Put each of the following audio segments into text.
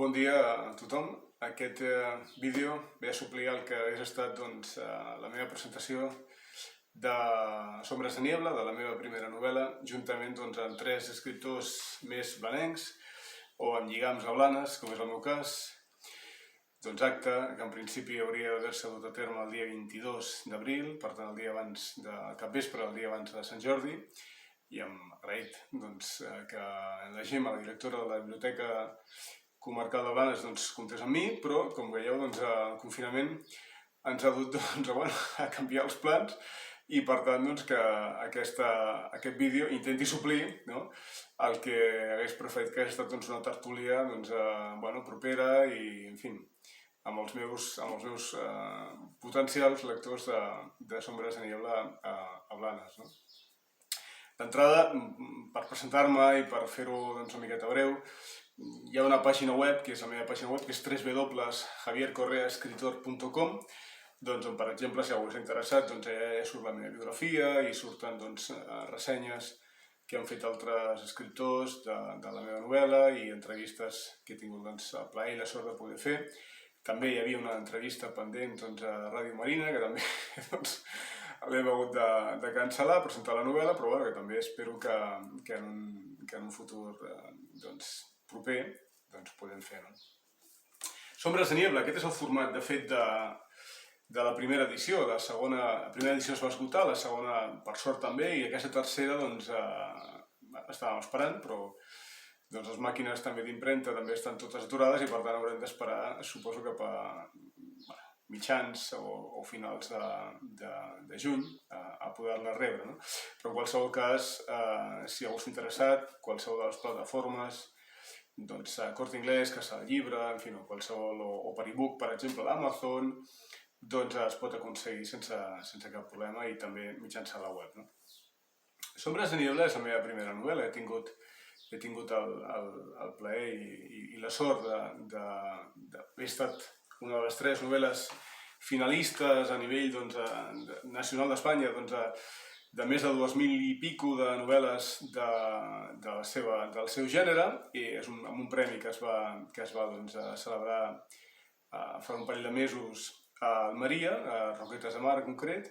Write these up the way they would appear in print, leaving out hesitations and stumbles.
Bon dia a tothom. Aquest vídeo ve a suplir el que hagués estat la meva presentació de Sombres de Niebla, de la meva primera novel·la, juntament amb tres escriptors més blanencs o amb lligams a Blanes, com és el meu cas. Acte que en principi hauria d'haver-se dut a terme el dia 22 d'abril, per tant el dia abans de capvespre, el dia abans de Sant Jordi, i hem agraït que la Gemma, la directora de la Biblioteca Comarcal de Blanes, comptés amb mi, però, com veieu, el confinament ens ha dut a canviar els plans i, per tant, que aquest vídeo intenti suplir el que hagués preferit que hagués estat una tertúlia propera i, en fi, amb els meus potencials lectors de Sombres de Niebla a Blanes. D'entrada, per presentar-me i per fer-ho una miqueta breu, hi ha una pàgina web, que és la meva pàgina web, que és www.javiercorreaescritor.com, on, per exemple, si algú està interessat, ja surt la meva biografia i surten ressenyes que han fet altres escriptors de la meva novel·la i entrevistes que he tingut el plaer i la sort de poder fer. També hi havia una entrevista pendent a Ràdio Marina, que també l'hem hagut de cancel·lar, presentar la novel·la, però que també espero que en un futur proper podem fer. Sombres de Niebla, aquest és el format, de fet, de la primera edició. La primera edició es va esgotar, la segona, per sort, també, i aquesta tercera estàvem esperant, però les màquines també d'impremta també estan totes aturades i, per tant, haurem d'esperar, suposo, cap a mitjans o finals de juny a poder-la rebre. Però, en qualsevol cas, si algú està interessat, qualsevol de les plataformes, Corte Inglés, Casa del Llibre, en fi, qualsevol, o per e-book, per exemple, l'Amazon, es pot aconseguir sense cap problema i també mitjançant la web. Sombres de Niebla és la meva primera novel·la. He tingut el plaer i la sort d'haver estat una de les tres novel·les finalistes a nivell nacional d'Espanya, de més de 2.000 i pico de novel·les del seu gènere, i és amb un premi que es va celebrar fa un parell de mesos a Almeria, a Roquetes de Mar en concret,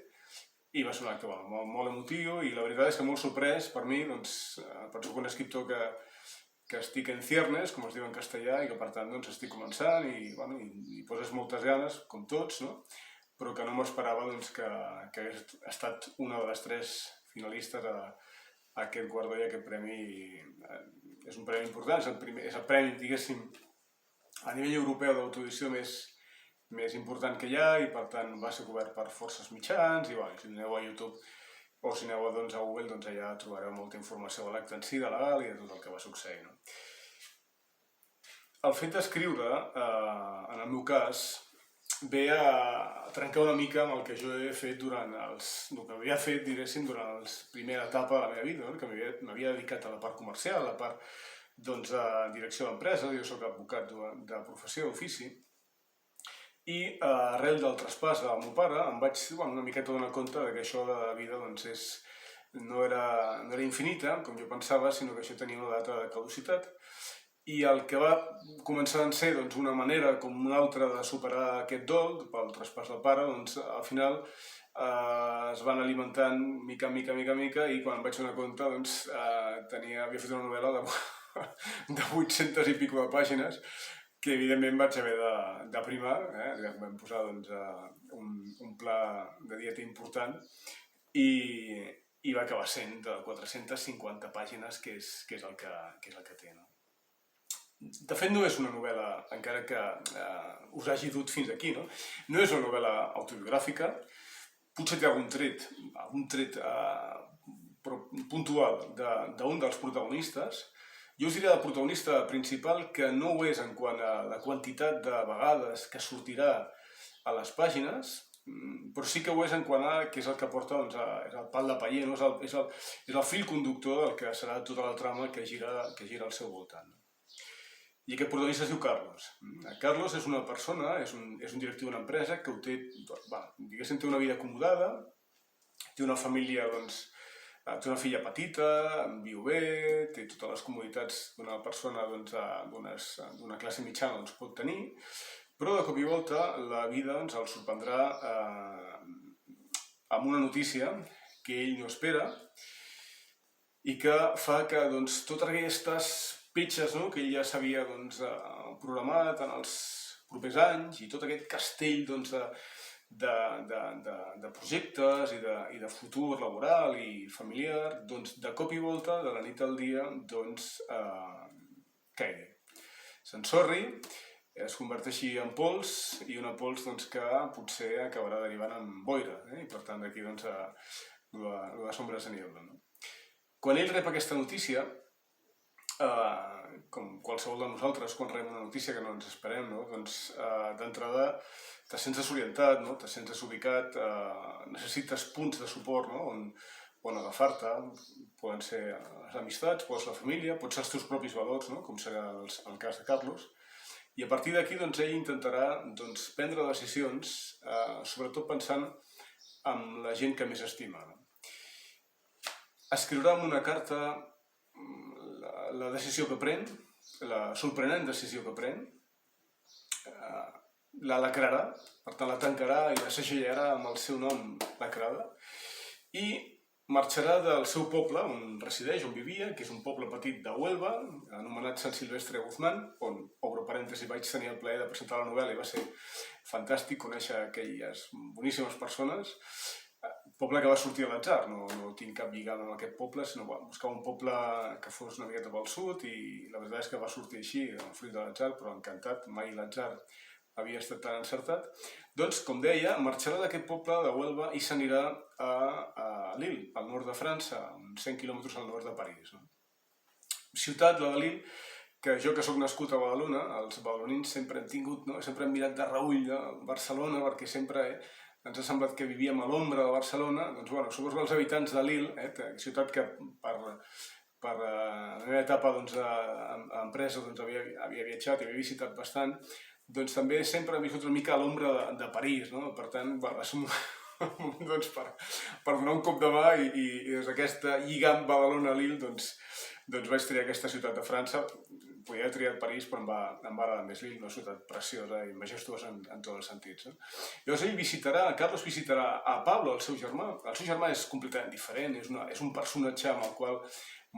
i va ser un acte molt emotiu i la veritat és que molt sorprès per mi, per ser un escriptor que estic en ciernes, com es diu en castellà, i que per tant estic començant i poses moltes ganes, com tots, però que no m'esperava que hagués estat una de les tres finalistes a aquest guardó i a aquest premi. És un premi important, és el premi, diguéssim, a nivell europeu d'autoedició més important que hi ha i, per tant, va ser cobert per forces mitjans i, si aneu a YouTube o si aneu a Google, allà trobareu molta informació de l'acte en si, de legal i de tot el que va succeir. El fet d'escriure, en el meu cas, ve a trencar una mica amb el que jo he fet durant el que havia fet, diguéssim, durant la primera etapa de la meva vida, que m'havia dedicat a la part comercial, a la part de direcció d'empresa. Jo soc advocat de professió, d'ofici, i arrel del traspàs del meu pare em vaig una miqueta donar compte que això de la vida no era infinita, com jo pensava, sinó que això tenia una data de caducitat. I el que va començar a ser una manera com una altra de superar aquest dol pel traspàs del pare, al final es van alimentant mica en mica i quan em vaig donar compte havia fet una novel·la de 800 i pico de pàgines que evidentment vaig haver d'aprimar, vam posar un pla de dieta important i va acabar sent de 450 pàgines, que és el que té. De fet, no és una novel·la, encara que us hagi dut fins aquí, no és una novel·la autobiogràfica. Potser té algun tret puntual d'un dels protagonistes. Jo us diré del protagonista principal que no ho és en quant a la quantitat de vegades que sortirà a les pàgines, però sí que ho és en quant a què és el que porta, és el pal de paller, és el fil conductor del que serà tota la trama que gira al seu voltant. I aquest protagonista es diu Carlos. Carlos és una persona, és un directiu d'una empresa que té una vida acomodada, té una família té una filla petita, viu bé, té totes les comoditats d'una persona d'una classe mitjana pot tenir, però de cop i volta la vida el sorprendrà amb una notícia que ell no espera i que fa que totes aquestes petges que ell ja s'havia programat en els propers anys i tot aquest castell de projectes i de futur laboral i familiar, de cop i volta, de la nit al dia, caigui. S'ensorri, es converteixi en pols i una pols que potser acabarà derivant en boira, i per tant d'aquí la sombra de Niebla. Quan ell rep aquesta notícia, com qualsevol de nosaltres quan rebem una notícia que no ens esperem, d'entrada te sents desorientat, te sents desubicat, necessites punts de suport on agafar-te, poden ser les amistats, pot ser la família, pot ser els teus propis valors, com serà el cas de Carlos, i a partir d'aquí ell intentarà prendre decisions, sobretot pensant en la gent que més estima. Escriurà en una carta la decisió que pren, la sorprenent decisió que pren, la lacrarà, per tant la tancarà i la segellarà amb el seu nom lacrada, i marxarà del seu poble on resideix, on vivia, que és un poble petit de Huelva, anomenat Sant Silvestre Guzmán, on, obro parèntesi, vaig tenir el plaer de presentar la novel·la i va ser fantàstic conèixer aquelles boníssimes persones. Poble que va sortir a l'atzar, no tinc cap lligada amb aquest poble, sinó buscava un poble que fos una miqueta pel sud i la veritat és que va sortir així, fruit de l'atzar, però encantat, mai l'atzar havia estat tan encertat. Doncs, com deia, marxarà d'aquest poble de Huelva i s'anirà a Lille, al nord de França, uns 100 quilòmetres al nord de París. Ciutat, la de Lille, que jo que sóc nascut a Badalona, els badalonins sempre hem tingut, sempre hem mirat de reüll a Barcelona, perquè sempre ens ha semblat que vivíem a l'ombra de Barcelona. Doncs, suposo que els habitants de Lille, ciutat que per la meva etapa d'empresa havia viatjat i havia visitat bastant, doncs també sempre hem viscut una mica a l'ombra de París, per tant, va ser un moment per donar un cop de mà i des d'aquesta lligam Badalona-Lille vaig triar aquesta ciutat de França. Podia haver triat París, però em va agradar més Lille, una ciutat preciosa i majestuosa en tots els sentits. Llavors Carlos visitarà a Pablo, el seu germà. El seu germà és completament diferent, és un personatge amb el qual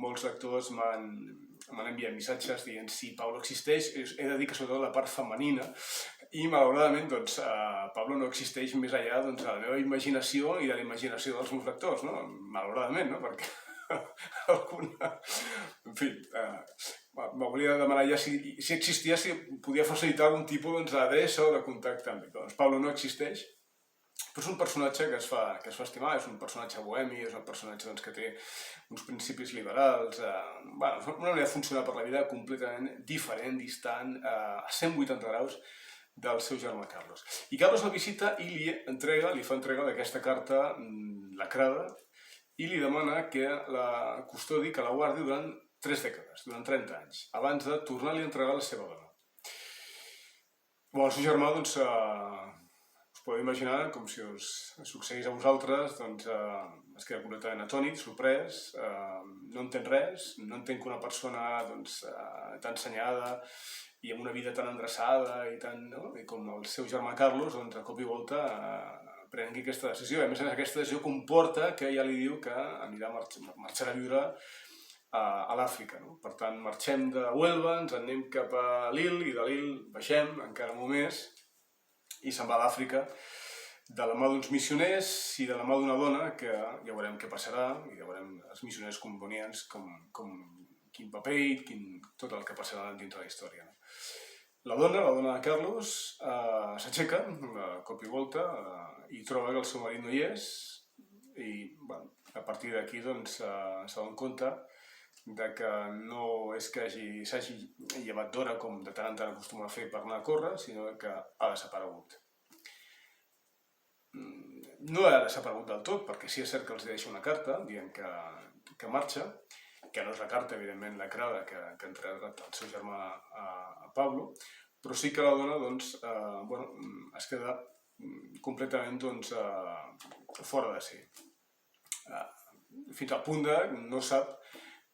molts lectors m'han enviat missatges dient si Pablo existeix. He de dir que sobretot la part femenina, i malauradament Pablo no existeix més enllà de la meva imaginació i de la imaginació dels meus lectors, malauradament, perquè alguna... En fi, m'hauria de demanar ja si existia, si podia facilitar algun tipus d'adreça o de contacte amb ell. Doncs Pablo no existeix, però és un personatge que es fa estimar, és un personatge bohemi, és un personatge que té uns principis liberals, una manera de funcionar per la vida completament diferent, distant, a 180 graus del seu germà Carlos. I Carlos el visita i li fa entrega d'aquesta carta lacrada i li demana que la custodi, que la guardi durant 3 dècades, durant 30 anys, abans de tornar-li a entregar la seva dona. El seu germà, us podeu imaginar, com si us succeís a vosaltres, es queda completament atònit, sorprès, no entén res, no entén que una persona tan assenyada i amb una vida tan endreçada i com el seu germà Carlos, a cop i volta prengui aquesta decisió. A més a més, aquesta decisió comporta que ja li diu que marxarà a viure a l'Àfrica. Per tant, marxem de Huelva, ens anem cap a Lille, i de Lille baixem encara molt més, i se'n va a l'Àfrica de la mà d'uns missioners i de la mà d'una dona que ja veurem què passarà, i ja veurem els missioners convenients, quin paper i tot el que passarà dins de la història. La dona de Carlos, s'aixeca de cop i volta i troba que el seu marit no hi és, i a partir d'aquí s'adona compte que no és que s'hagi llevat d'hora, com de tant en tant acostuma a fer per anar a córrer, sinó que ha desaparegut. No ha desaparegut del tot, perquè sí és cert que els deixa una carta dient que marxa, que no és la carta, evidentment, lacrada que ha entregat el seu germà a Pablo, però sí que la dona es queda completament fora de si. fins al punt de no sap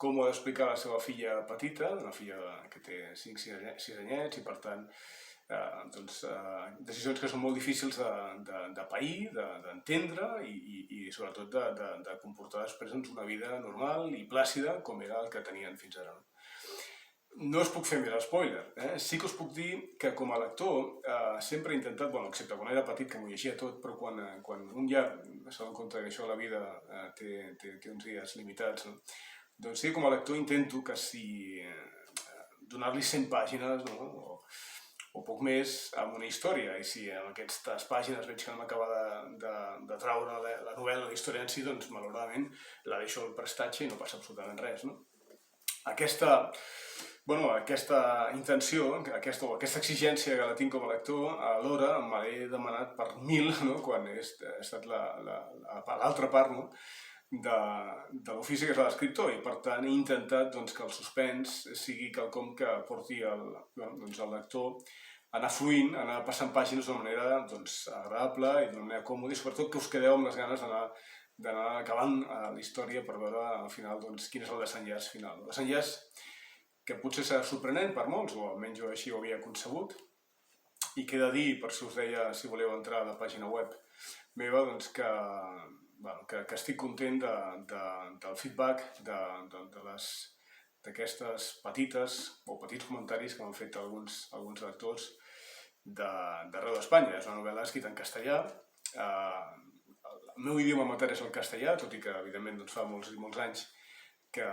com ho ha d'explicar a la seva filla petita, una filla que té 5-6 anyets, i per tant, decisions que són molt difícils de pair, d'entendre i sobretot de comportar després una vida normal i plàcida com era el que tenien fins ara. No us puc fer més spoiler, sí que us puc dir que com a lector sempre he intentat, excepte quan era petit que m'ho llegia tot, però quan un ja s'adona compte que això a la vida té uns dies limitats, doncs sí, com a lector intento que si donar-li 100 pàgines o poc més amb una història, i si en aquestes pàgines veig que no m'acaba de traure la novel·la, la història en si, doncs malauradament la deixo al prestatge i no passa absolutament res. Aquesta intenció, aquesta exigència que la tinc com a lector, alhora me l'he demanat per 1000 quan he estat l'altra part de l'ofici que és l'escriptor, i per tant he intentat que el suspens sigui quelcom que porti el lector a anar fluint, a anar passant pàgines d'una manera agradable i d'una manera còmoda, i sobretot que us quedeu amb les ganes d'anar acabant la història per veure al final quin és el desenllaç final. El desenllaç que potser serà sorprenent per molts, o almenys jo així ho havia concebut, i que he de dir, per si us deia, si voleu entrar a la pàgina web meva, que estic content del feedback d'aquestes petites o petits comentaris que m'han fet alguns lectors d'arreu d'Espanya. És una novel·la escrita en castellà. El meu idioma matern és el castellà, tot i que evidentment fa molts anys que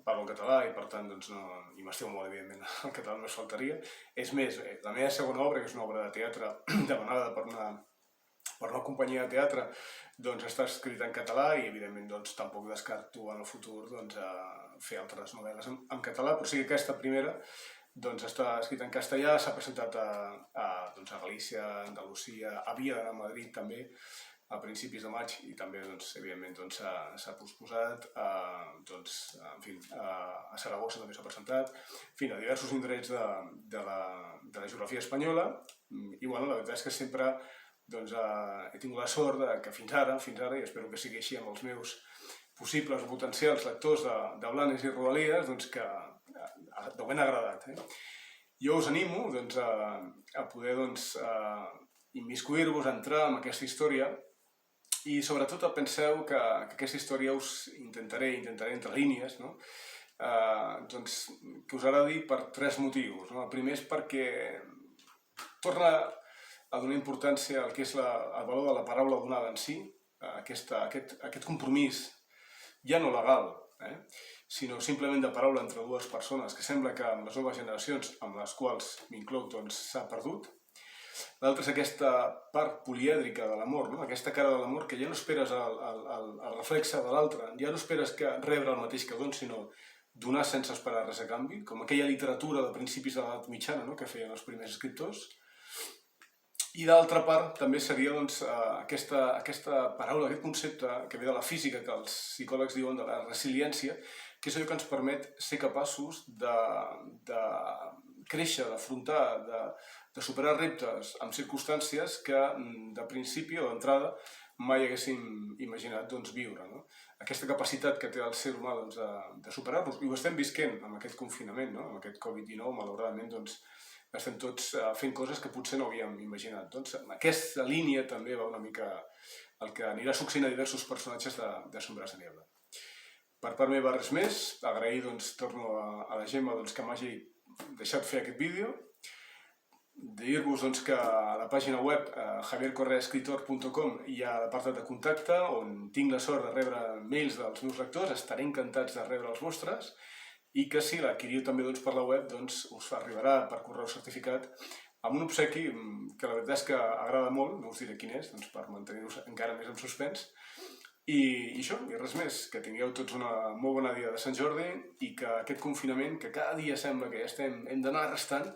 parlo en català i per tant i m'estimo molt evidentment el català, només faltaria. És més, la meva segona obra, que és una obra de teatre demanada per una companyia de teatre, està escrita en català i evidentment tampoc descarto en el futur fer altres novel·les en català, però sí que aquesta primera està escrita en castellà, s'ha presentat a Galícia, a Andalusia, havia d'anar a Madrid també a principis de maig i també evidentment s'ha posposat, a Saragossa també s'ha presentat, a diversos indrets de la geografia espanyola, i la veritat és que sempre he tingut la sort que fins ara, i espero que sigui així amb els meus possibles o potencials lectors de Blanes i Rodalies, que deuen agradat. Jo us animo a poder immiscuir-vos, a entrar en aquesta història, i sobretot penseu que aquesta història us intentaré entre línies, que us agradi per 3 motius. El primer és perquè torna a donar importància al que és el valor de la paraula donada en si, aquest compromís ja no legal, sinó simplement de paraula entre dues persones, que sembla que amb les noves generacions, amb les quals m'incloc, s'ha perdut. L'altre és aquesta part polièdrica de l'amor, aquesta cara de l'amor que ja no esperes el reflexe de l'altre, ja no esperes rebre el mateix que dones, sinó donar sense esperar res a canvi, com aquella literatura de principis de l'edat mitjana que feien els primers escriptors. I d'altra part també seria aquesta paraula, aquest concepte que ve de la física, que els psicòlegs diuen de la resiliència, que és allò que ens permet ser capaços de créixer, d'afrontar, de superar reptes amb circumstàncies que de principi o d'entrada mai haguéssim imaginat viure. Aquesta capacitat que té el ser humà de superar-los, i ho estem visquent amb aquest confinament, amb aquest Covid-19, malauradament estem tots fent coses que potser no havíem imaginat. En aquesta línia també va una mica el que anirà succeint a diversos personatges de Sombras de Niebla. Per part meva res més, agrair, torno a la Gemma que m'hagi deixat fer aquest vídeo, dir-vos que a la pàgina web javiercorreaescritor.com hi ha l'apartat de contacte, on tinc la sort de rebre mails dels meus lectors, estaré encantats de rebre els vostres, i que si l'adquiriu també per la web us arribarà per correu certificat amb un obsequi que la veritat és que agrada molt, no us diré quin és, per mantenir-vos encara més en suspens. I això, i res més, que tingueu tots una molt bona dia de Sant Jordi i que aquest confinament, que cada dia sembla que ja hem d'anar restant,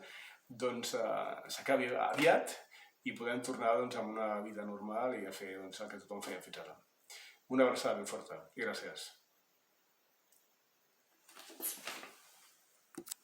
s'acabi aviat i podem tornar a una vida normal i a fer el que tothom feia fins ara. Una abraçada ben forta i gràcies.